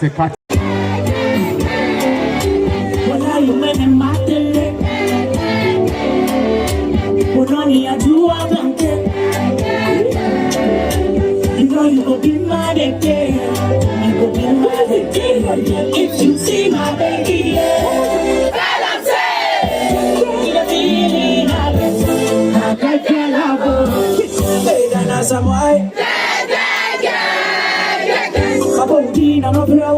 Cut. If you see my baby, tell I'm saying, you're feeling I can't love you. Better than some white. I'm a bro.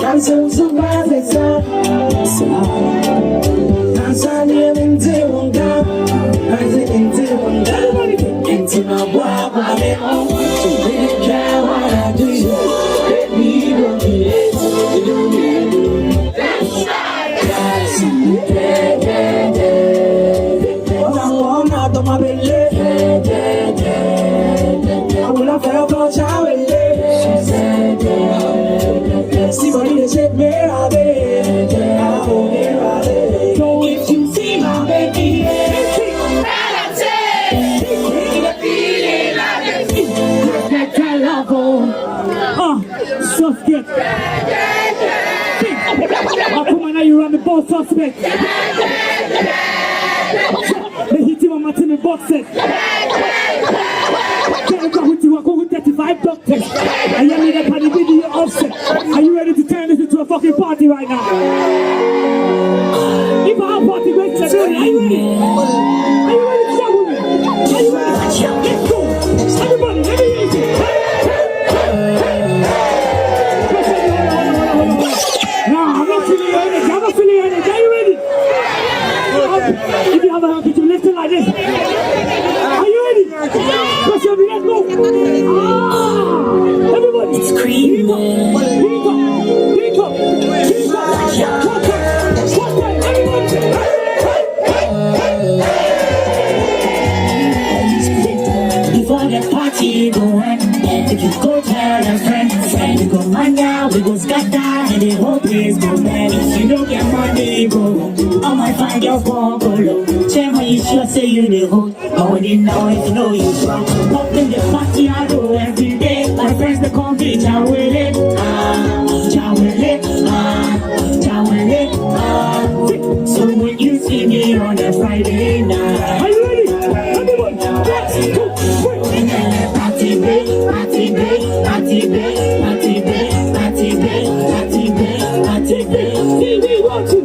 I'm so surprised. I'm sorry, I'm into one down. I'm into one down. Into my wild body. So really try what I do. Let me go get it. You know that's right. I'm out of my belly. I will have to shower. Somebody to shake me out so if you see my baby, I'm saying, you're feeling like this. Suspect. I come on now, you run the ball suspect. They hit him on my team in boxing. Go with 35 doctors. And you need a party video offset. Are you ready to turn this into a fucking party right now? If I have party great, are you ready? Are you ready to shout with me? Are you ready? Let's go. Everybody, let me hear you. Nah, I'm not feeling your energy. I'm not feeling your energy. Are you ready? If you have a hand, could you lift it like this? Are you ready? Let's go. Everybody. It's cream. Before the party go on, if you go tell a friend, we go mania, we go scatter, and the whole place go bad. If you don't get money, go. I might find your phone, go low. Check when you sure say you the host, but when you know if you know you from. Up in the party, I go every day. My friends, they come be Jawele, So when you see me on a Friday night, Are you ready? Everybody. See, we want to.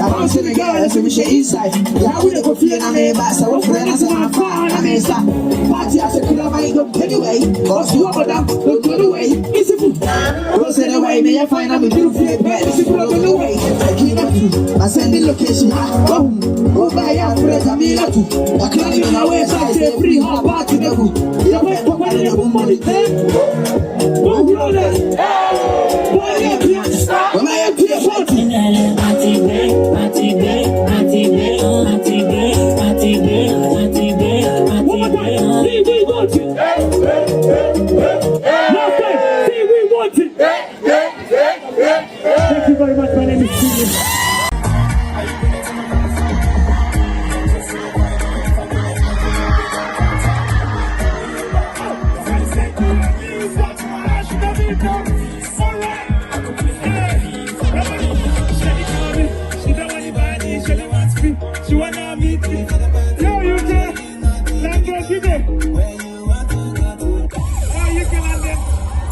I'm sitting there, so we should inside. Yeah, we don't feel I'm a bass. I will friend as I'm fine. I'm a star. Party as a club, I go anyway. Cause you over them, don't go away. It's a food. Go send away, may I find I'm a beautiful bed. It's a problem away. I came up to, I send the location. Go buy a friend, I'm here too. I can't even know where I say free hot party. You wait for one of the money. Don't blow that. Why are you here to stop? When I am here for Thank you very much. My name is Julie. She wanna meet me. Yo, you can. Let's go, give it. Oh, you can London.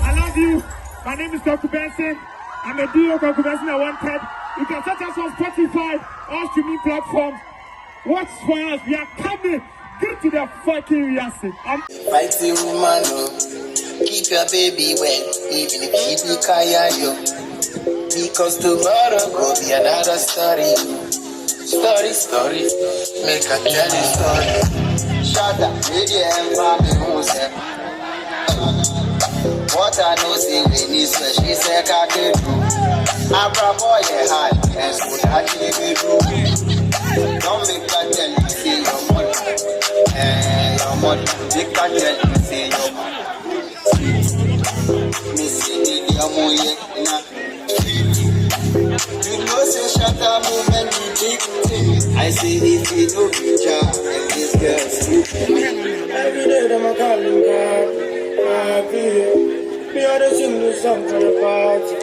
I love you. My name is Dr. Benson. I'm a duo Dr. Benson I wanted. You can search us on Spotify, all streaming platforms. Watch for us. We are coming. Get to the fucking reaction. fighting woman. Keep your baby well, even if she be kaya yo. Because tomorrow will be another story. Story, make a tell you story. Shut up, lady and mommy who said. What I know say when he said she said I can do. I'm a boy high, and so that he will do. Don't make her tell you say your money. Your money, make her tell you say your money. Me say the amoye na. You know say shut up movement the big thing. I say if you do picture and this girl sleep. Every day them a calling God, me oughta sing this song for the party.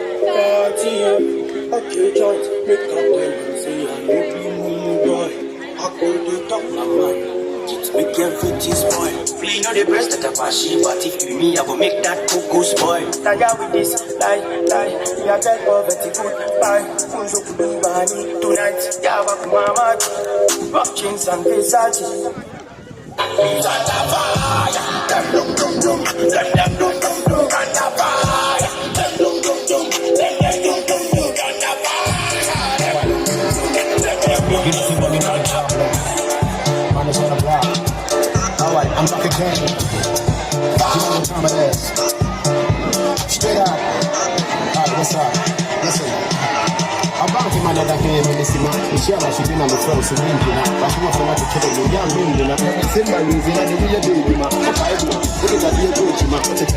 Okay, joint, make up them and say I love you, boy. I go to talk my mind. Make everything spoil. Play on the breast that I pass, but if you me, I go make that cocoa spoil. Tired with this, lie. We are dead poverty, goodbye. Who's up to be money tonight? Yeah, I'm mama. Rock chains and Versace. Alright, I'm back again. You know what time it is. Straight out. Alright, what's up? Listen. I'm back in my other game in this man. Michelle, I should be on the phone, so we do not. I should want to kill you. Yeah, I'm doing it. Send my music, and we are doing it. I do. Look at that, you're going to my hotel.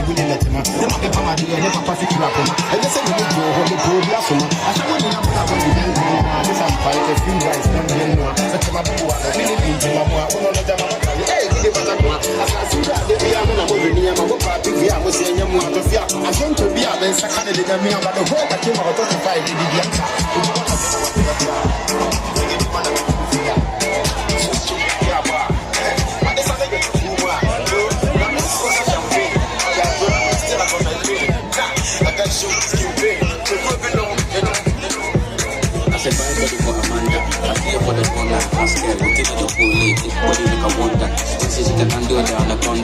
We didn't let him out. Never get my idea, never pass it to Rapper. And they say, you go home, you go, blast him. I should want to have that when you didn't go. This I'm fighting a few rights, don't get no. That's my boy. I really need you, my boy. I want to let them out. Hey, give it a go. As I see that, they be a man of the near my book. I was saying, I'm going to fear. I'm going to be a man, second in the mirror, but the whole that came out of the fight, they did the answer. I said, bye for Amanda. I'm here for the corner. I'm scared. We'll take it up all late. What do you make a wonder? She says she can handle it on the corner.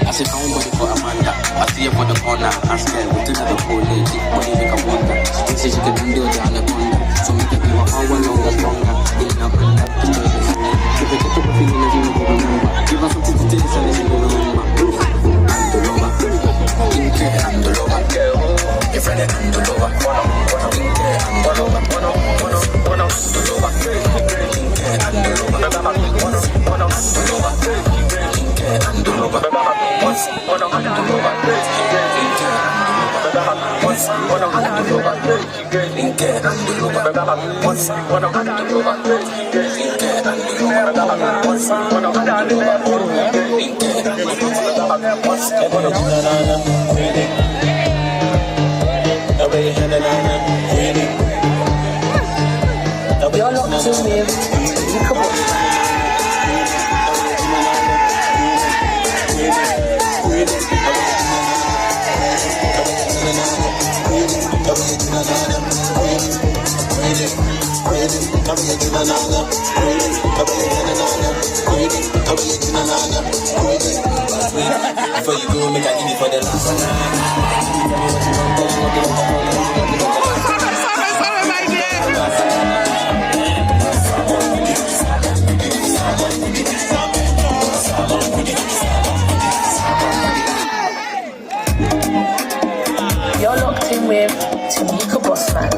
I said, I'm body for Amanda. I see her for the corner. I'm scared. We'll take it up all late. What do you make a wonder? She says she can handle it on the corner. So make it be a power longer, stronger. In up and up to the feeling. If you get up a feeling, as you know, remember. Give us something to taste and as you know, remember. I'm the lover. I'm the lover. Your friend I'm the lover. I'm the lover. The lover. You're locked in with before you go, make a give me for the last You're locked in with Tamika Bossman.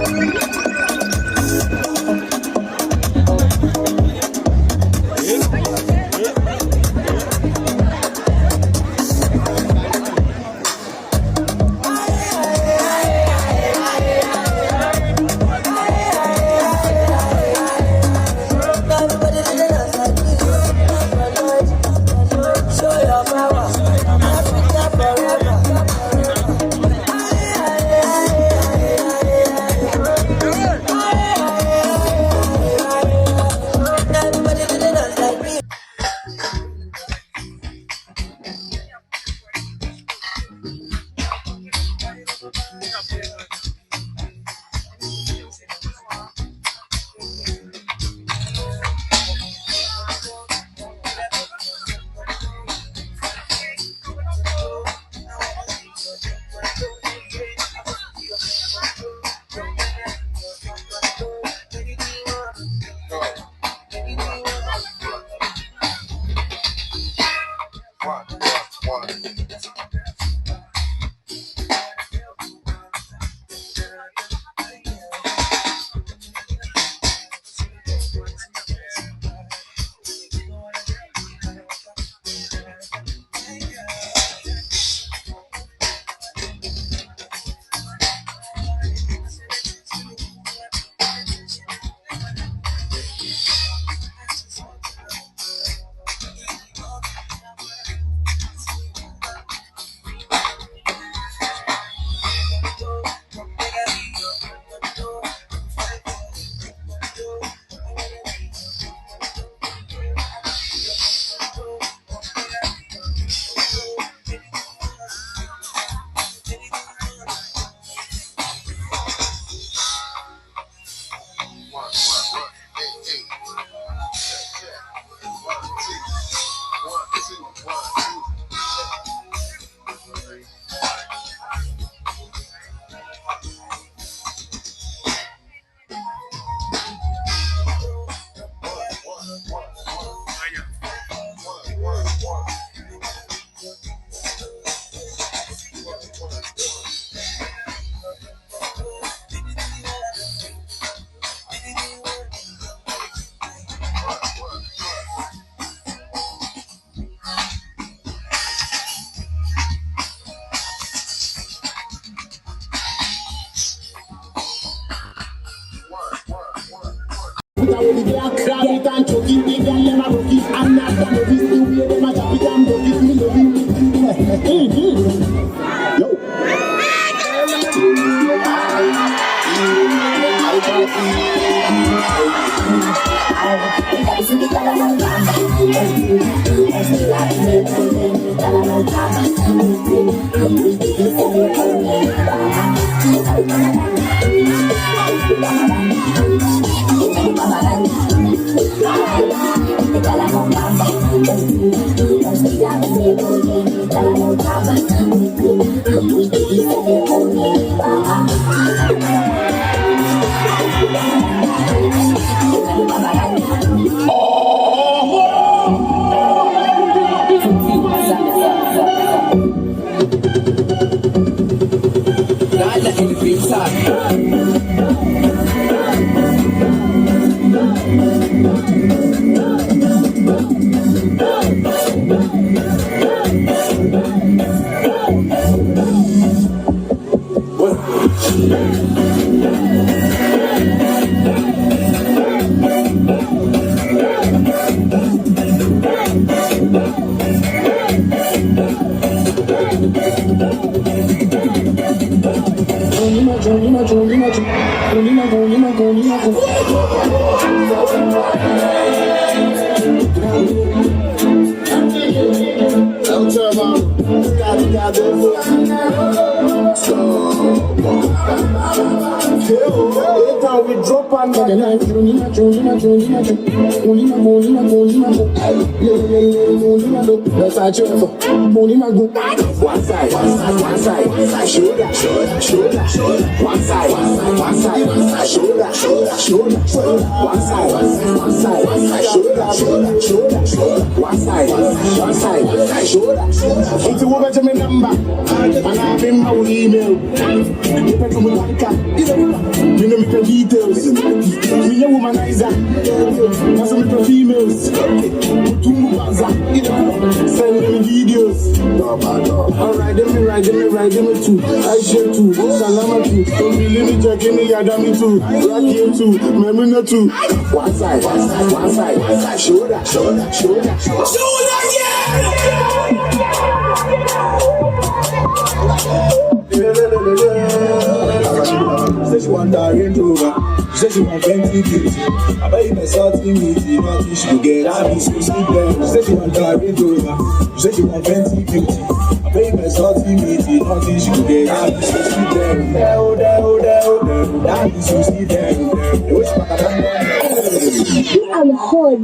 I'm hot.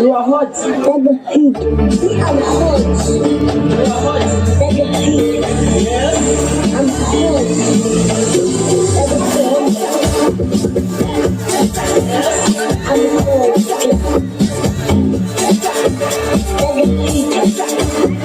You are hot. That's the heat. I'm hot. You are hot. That's the heat. I'm hot. That's the heat. I'm hot. That's the heat.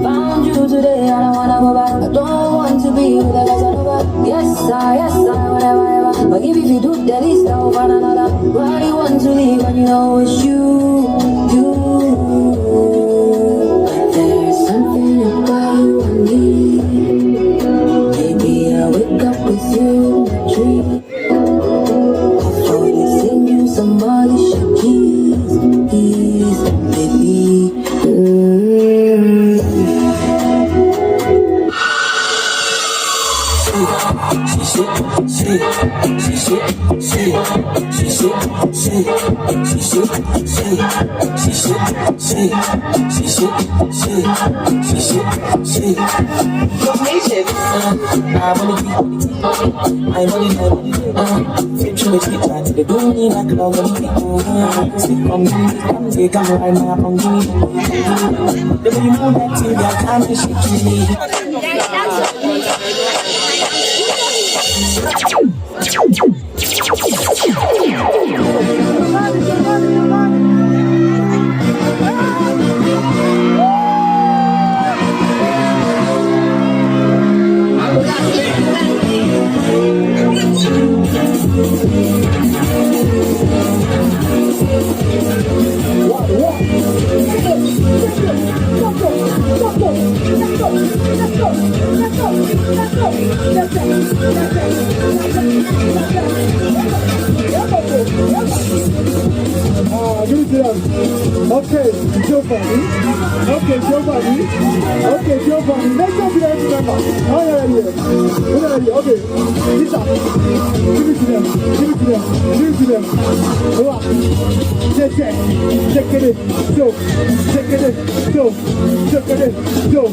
Found you today, I don't wanna go back. I don't want to be with a Casanova. Yes, whatever, ever. But if you do the least, I'll find another. Why do you want to leave when you know it's you? There's something about you and me. Maybe I'll wake up with you in a dream. I'll probably sing you some Alicia Keys, baby. Okay, Joe Bunny. Okay, Joe Bunny. Okay, Joe Bunny. Let's go to the next member. Oh, yeah. Okay, Lisa. Give it to them. Go up. Check it in. Go.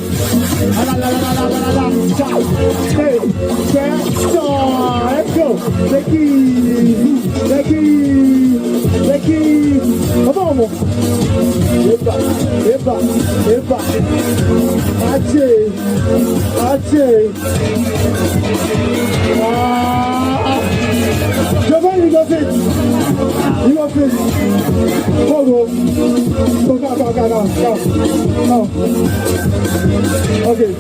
La. Hey, let's go. Becky. Come on. Eba. Ache. Giovanni, you go fit. Hold on. Go. Okay,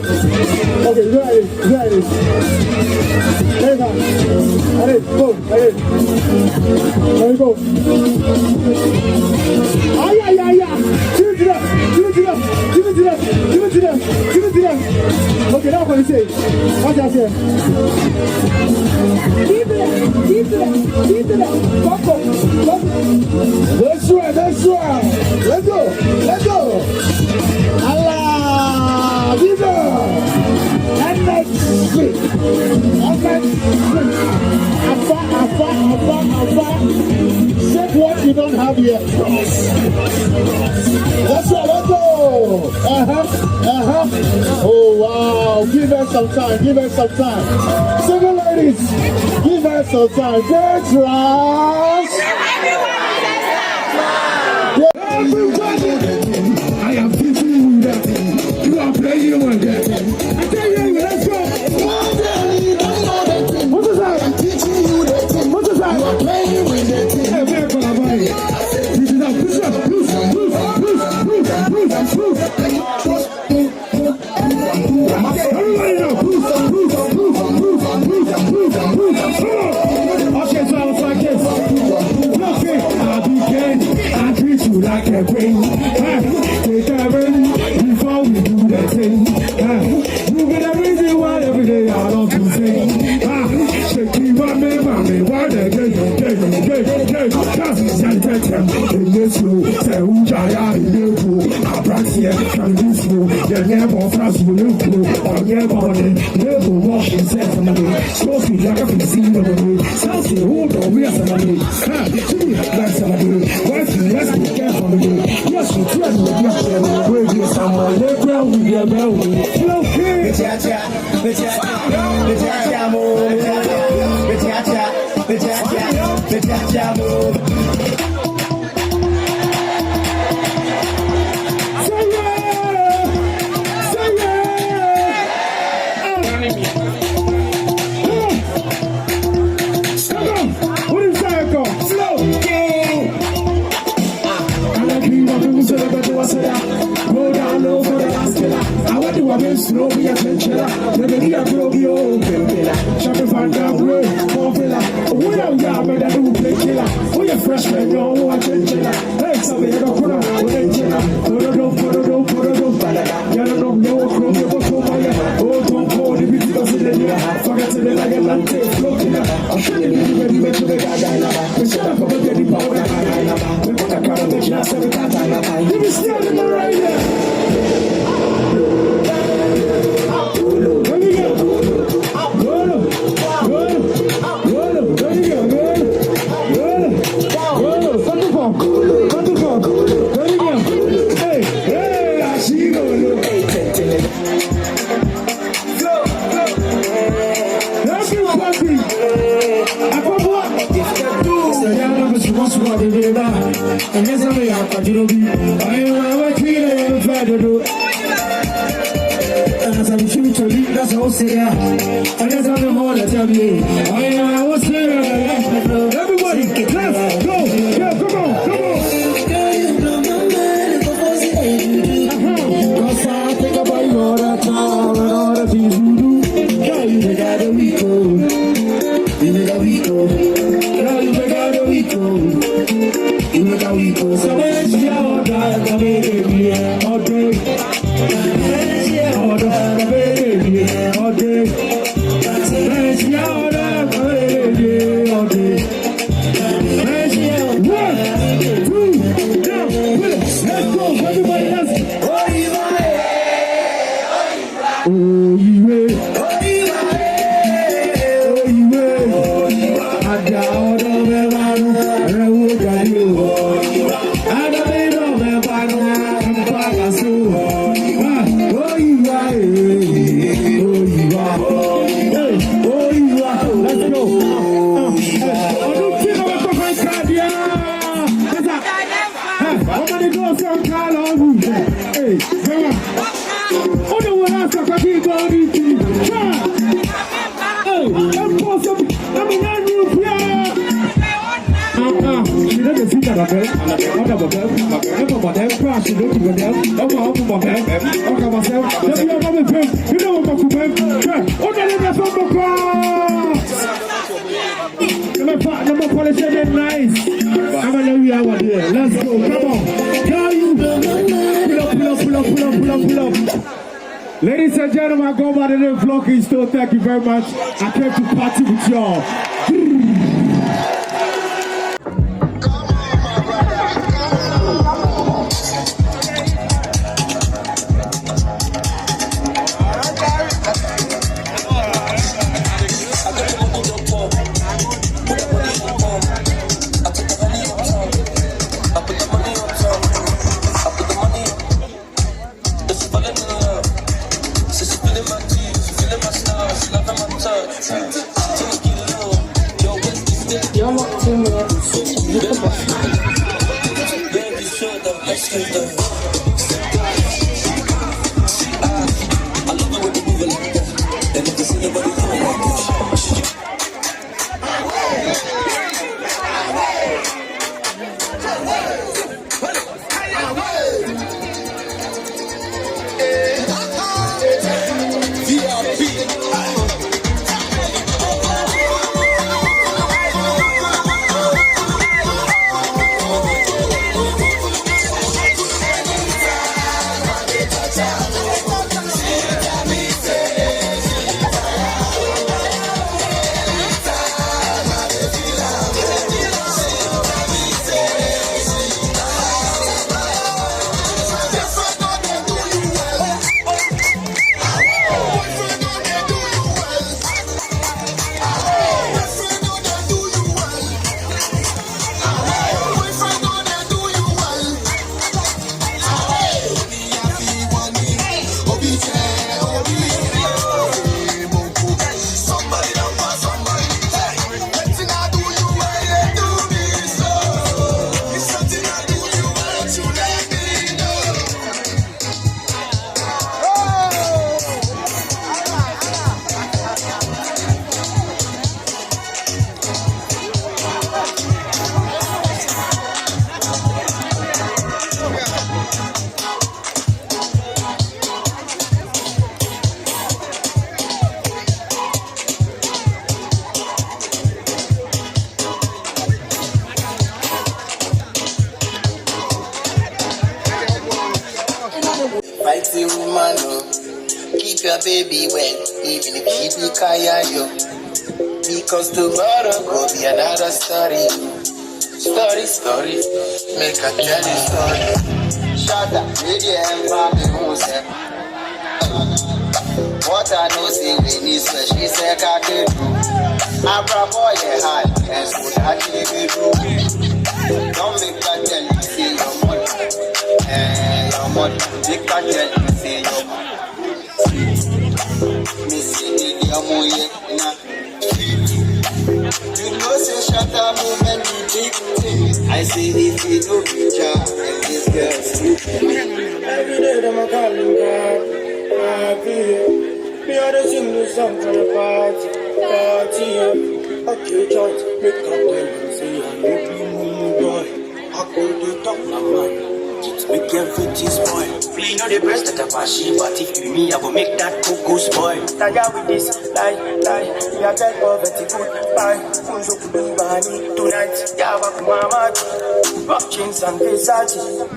ready. Allez, go. There you go. Aïe. Give it to them. Okay, now what do you say? What do I say? Give it to them. Go. That's right. Let's go. Allah, give it. And next week. Check what you don't have yet. That's right, let's go. Oh, wow. Give us some time. Single ladies, give us some time. That's right. I am teaching you that. You are playing with that. I tell you, let's go. What is that? I'm teaching you that. What is that? You are playing with that. Hey, where can I buy it? This is a push up. Loose. Everybody know. Loose. Okay, so I was like this. Okay, I'll be gay. you like a queen. Take a ring before we do the thing. You be the reason why every day I love to sing. Shake me, mommy, why the day, in this room, say who Jaya in the pool. I practice here, can this room, the never fast will you go. On your body, never wash and set somebody. So sweet like a PC of the way. Sounds the whole door, we are somebody. Like somebody, let's be careful of you. Yes, you tell me, where you someone, let go with your bell. Okay, go down low for the last killer. I want to have a slow be a chinchilla. Let me a groovy old killer. Shopping fan down way, more villa. We don't got me that do play killer. We a freshman, no one chinchilla. Hey, somebody go put on with a killer. Put a do. You don't know, no one go my oh, don't call the videos in the air. Forget to the like a land take floating. I'm sure you need to be ready to the guy. We shut up for the power. We put a car on the chance every time. You be standing right here. Let me go. Hey, I see you. And yes, I'm a young Pajubi. I am a kid, and as I'm future, that's all say. And as I'm the more that tell you, I was there. Everybody, let's go. Yeah, come on. Cause I think about you all the time and all the things you do. Girl, you make out the week old. You make a week old. Girl, you make out the week old. You make a week old. So let's see how I can make it all day. All day. All day. Let's go, everybody, let's go. Let's go, come on. Pull up. Ladies and gentlemen, I go by the name Vloggy Store. Thank you very much. I came to party with y'all. You're not 2 minutes. pretty woman, oh. Keep your baby well, even if she be kaya, yo. Because tomorrow will be another story. Story, make a tell you story. Shut up, lady, and mommy, who said, what I know, see, when he said, she said, I can do. I'm a boy, high, and so I can do. Don't make a tell you, see your money. And your money, make a tell you, see your money. Missy, your money, you know, say, shut up, movement, you big things. I say, if you do picture, and this girl sleep. Every day, them a calling God. Me ought to sing this song for the party. Okay, George, make up them and say, I know you, boy. I go to talk my mind. Just make everything spoil. Play on the breast that I pass, but if you me, I go make that cocoa spoil. Tired with this, lie. We are dead poverty, goodbye. Who's up to be money tonight? Yeah, walk mama. Rock chains and Versace.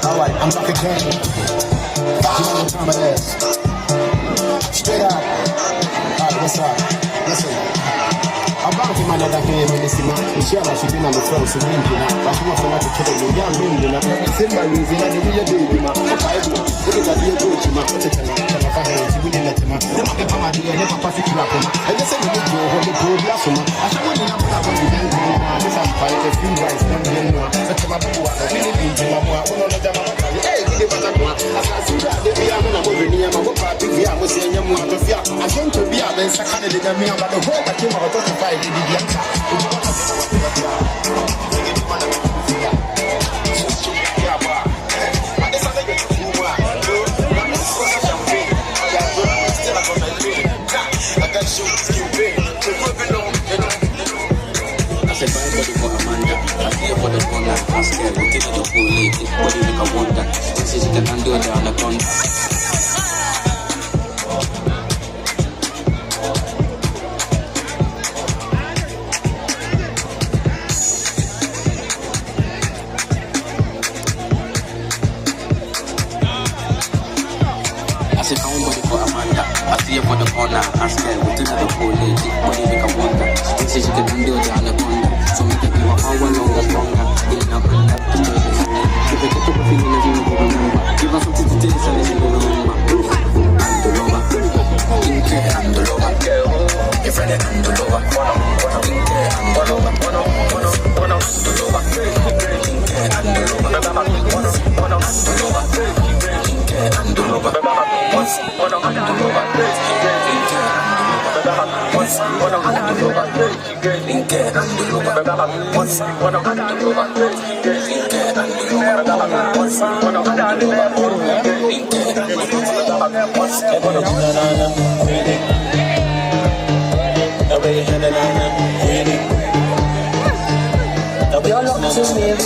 Alright, I'm back again. You know what time it is. Straight out. Alright, what's up? Listen. I'm back in my other game in this man. Michelle, I should be on the phone, so we do not. I should not to kill you. Yeah, I'm doing it. Same by reason, I do your baby, man. If I do, look at that, you're good, man. What's it? I'm going to let him out. Never get my idea, never pass it to him. And you say you need to go home, you go, blast him. I should want to have that when you didn't go. This is why a few rights, don't get no. That's my boy. I really need him. I'm going to let them out. Hey, give it back. I see that they are going to go in here. I'm going to party. I'm going to say, I'm going to fear. I'm going to be a man. I can't let them out. The whole that came out of the fight. I said, buy body for Amanda. I see for the corner. Ask her, we take it up for late. Body make a wonder. She says she can handle it on the corner. I said, buy body for Amanda. I see her for the corner. Ask her, we take it up for late. Body make a wonder. She says she can handle it on the corner. So make it give a power longer, stronger. In a brand up to the if you get up a feeling as you know remember. Give us something to taste and as you know remember. I'm the lover. Think I'm the lover. Your friend I'm the lover. Think I'm the lover. The lover. Think I'm the lover. The lover. Think I'm the lover. You're locked in with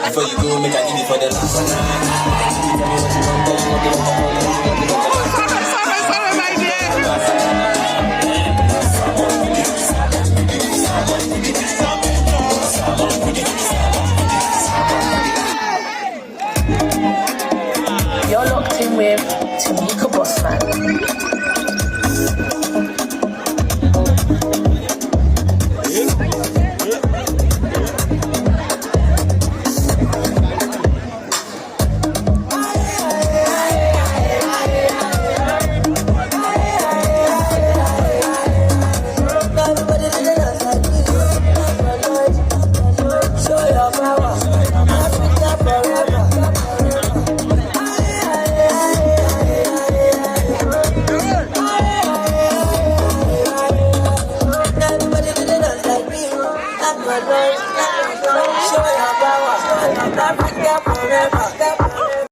Before you go, make a give it for the last You're locked in with Tamika Bossman. Show your power.